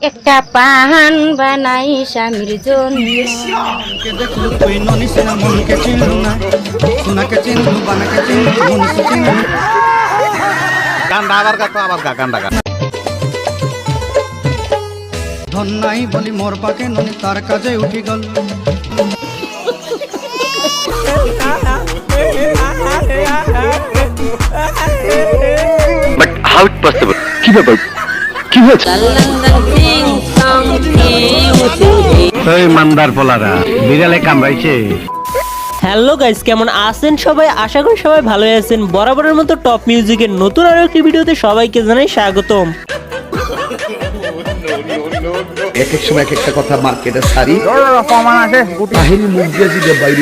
একটা পান বানাই স্বামীর জন্য। ধন্যাই বলি মোর পাকে ননি তার কাজে উঠি গল। But how it possible? কি ব্যাপার? কি হয়েছে? এই মান্দার পোলারা বিড়ালে কামড়াইছে। হ্যালো গাইস, কেমন আছেন সবাই? আশা করি সবাই ভালো আছেন। বরাবরের মতো টপ মিউজিকের নতুন আরো একটি ভিডিওতে সবাইকে জানাই স্বাগতম। এক এক সময় এক একটা কথা মার্কেটে সারি কাহিনী মুখ দিয়ে দিলে বাইরে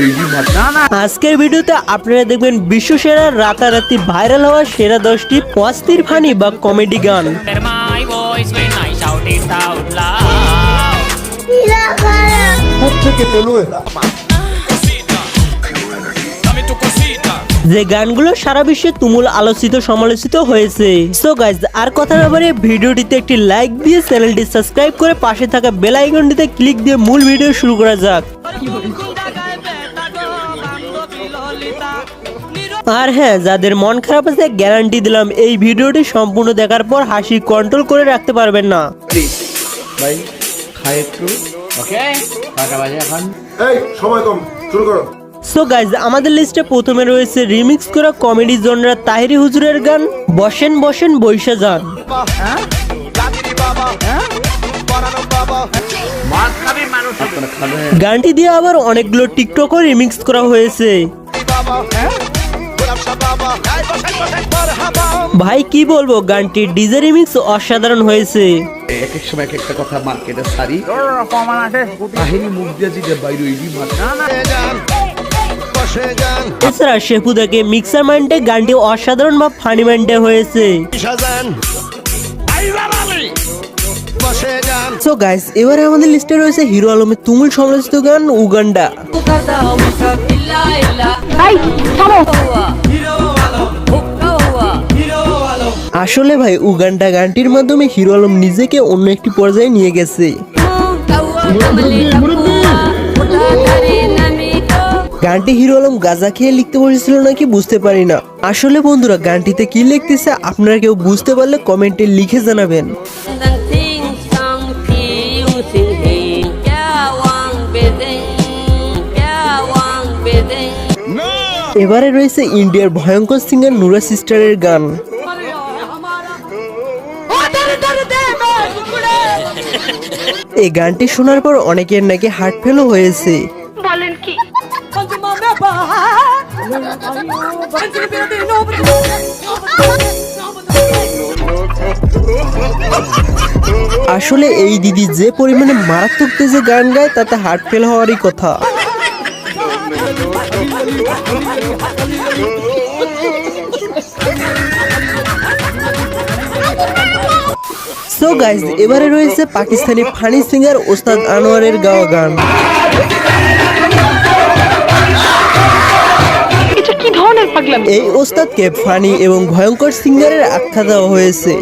আজকের ভিডিওতে আপনারা দেখবেন বিশ্ব সেরা রাতারাতি ভাইরাল হওয়া সেরা 10টি অস্থির ফানি বা কমেডি গান। যে গানগুলো সারা বিশ্বে তুমুল আলোচিত সমালোচিত হয়েছে। সো গাইস, আর কথা না বাড়িয়ে ভিডিওটিতে একটি লাইক দিয়ে চ্যানেলটি সাবস্ক্রাইব করে পাশে থাকা বেল আইকনটিতে ক্লিক দিয়ে মূল ভিডিও শুরু করা যাক। আর হ্যাঁ, যাদের মন খারাপ আছে গ্যারান্টি দিলাম এই ভিডিওটি সম্পূর্ণ দেখার পর হাসি কন্ট্রোল করে রাখতে পারবেন না। ভাই খায় একটু ওকে টাকা বাজে এখন এই সময় কম, শুরু করো। সো গাইজ, আমাদের লিস্টে প্রথমে রয়েছে রিমিক্স করা কমেডি জনরা তাহিরি হুজুরের গান বসেন বসেন বৈশা যান। গানটি দিয়ে আবার অনেকগুলো টিকটকও রিমিক্স করা হয়েছে। ভাই কি বলবো, গানটির ডিজে রিমিক্স অসাধারণ হয়েছে। এক এক সময় এক একটা কথা মার্কেটে সারি কাহিনী মুখ দিয়ে দিলে বাইরে এছাড়া শেফুদাকে মিক্সার মাইন্ডে গানটি অসাধারণ বা ফানি মাইন্ডে হয়েছে। সো গাইস, এবারে আমাদের লিস্টে রয়েছে হিরো আলমের তুমুল সমালোচিত গান উগান্ডা। আসলে ভাই, উগান্ডা গানটির মাধ্যমে হিরো আলম নিজেকে অন্য একটি পর্যায়ে নিয়ে গেছে। গানটি হিরো আলম গাঁজা খেয়ে লিখতে বসেছিল নাকি বুঝতে পারি না। আসলে বন্ধুরা, গানটিতে কি লিখতেছে আপনারা কেউ বুঝতে পারলে কমেন্টে লিখে জানাবেন। এবারে রয়েছে ইন্ডিয়ার ভয়ঙ্কর সিঙ্গার নুরা সিস্টারের গান। এই গানটি শোনার পর অনেকের নাকি হার্ট ফেলও হয়েছে। বলেন কি? আসলে এই দিদি যে পরিমাণে মারাত্মক তেজে গান গায় তাতে হার্ট ফেল হওয়ারই কথা। সো গাইস, এবারে রয়েছে পাকিস্তানি ফানি সিঙ্গার ওস্তাদ আনোয়ারের গাওয়া গান। এই ওস্তাদকে ফানি এবং ভয়ঙ্কর সিঙ্গারের আখ্যা দেওয়া হয়েছে।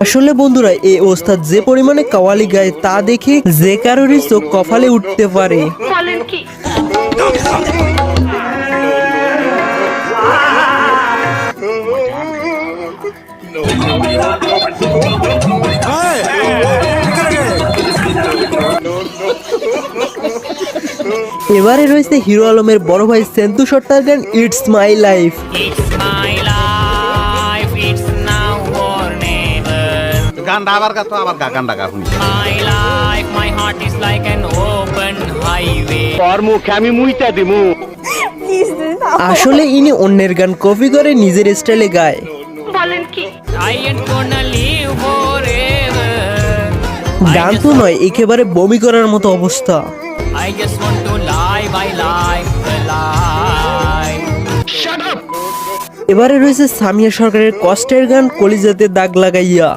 আসলে বন্ধুরা, এই ওস্তাদ যে পরিমাণে কাওয়ালি গায় তা দেখে যে কারোরই চোখ কপালে উঠতে পারে। বলেন কি? এবারে রয়েছে হিরো আলমের বড় ভাই সেন্তু সর্দার গান ইটস মাই লাইফ। গানটা আবার গাতো আবার গানটা গা শুনি তোর মুখে আমি মুইতা দিমু। আসলে ইনি অন্যের গান কপি করে নিজের স্টাইলে গায়। বলেন কি? গান তো নয়, একেবারে বমি করার মতো অবস্থা। এবারে রয়েছে সামিয়া সরকারের কষ্টের গান কলিজাতে দাগ লাগাইয়া।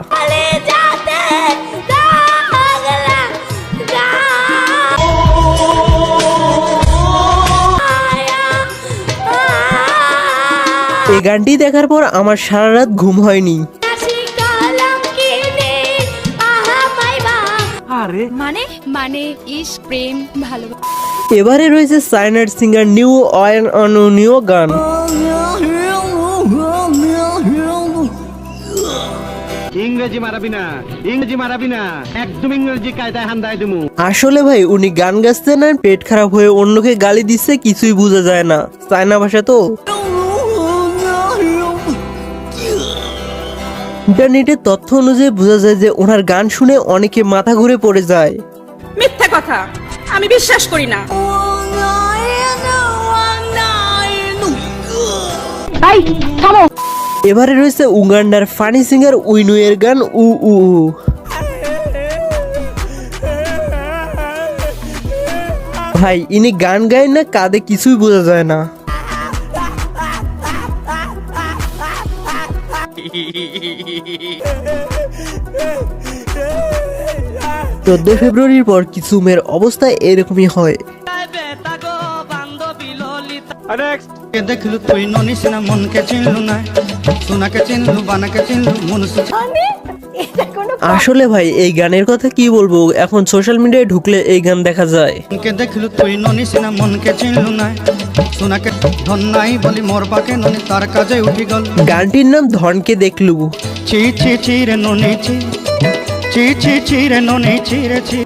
এই গানটি দেখার পর আমার সারা রাত ঘুম হয়নি। মানে মানে ইস প্রেম ভালো এবারে রয়েছে চায়নার সিঙ্গার নিউ অননীয় গান। ইংরেজি মারাবি না, ইংরেজি মারাবি না, একদম ইংরেজি কায়দায় হান্দায় দিমু। আসলে ভাই উনি গান গাচ্ছেন আর পেট খারাপ হয়ে অন্যকে গালি দিচ্ছে, কিছুই বোঝা যায় না, চায়না ভাষা তো। ইন্টারনেটের তথ্য অনুযায়ী বোঝা যায় যে ওনার গান শুনে অনেকে মাথা ঘুরে পড়ে যায়। মিথ্যা কথা, আমি বিশ্বাস করি না। এবারে রয়েছে উগান্ডার ফানি সিঙ্গার উইনুয়ের গান উ উ উ। ভাই ইনি গান গায় না কাঁদে, কিছুই বোঝা যায় না। 14 ফেব্রুয়ারির পর কিছু মেয়ের অবস্থা এরকমই হয়। কে দেখলু তুই ননিসিনা মনকে চিনলু না, সোনাকে চিনলু বানাকে চিনলু মনুষ্য। আসলে ভাই এই গানের কথা কি বলবো, এখন সোশ্যাল মিডিয়ায় ঢুকলে এই গান দেখা যায়। কে দেখলু তুই ননিসিনা মনকে চিনলু না, সোনাকে ধন নাই বলি মোর পাকে ননি তার কাজে উঠি গল। গানটির নাম ধনকে দেখলু। ছি ছি ছি রে ননি ছি, ছি ছি ছি রে ননি ছি রে ছি।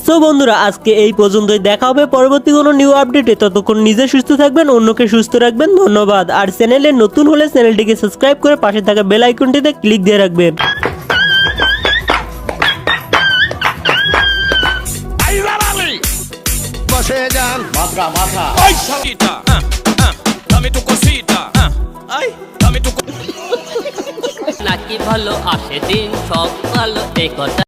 সো বন্ধুরা আজকে এই পর্যন্তই, দেখা হবে পরবর্তী কোনো নিউ আপডেটে। ততক্ষণ নিজে সুস্থ থাকবেন, অন্যকে সুস্থ রাখবেন। ধন্যবাদ। আর চ্যানেলে নতুন হলে চ্যানেলটিকে সাবস্ক্রাইব করে পাশে থাকা বেল আইকনটিতে ক্লিক দিয়ে রাখবেন। বসে যান মাথা মাথা। নাকি ভালো আসে দিন সব ভালো এই কথা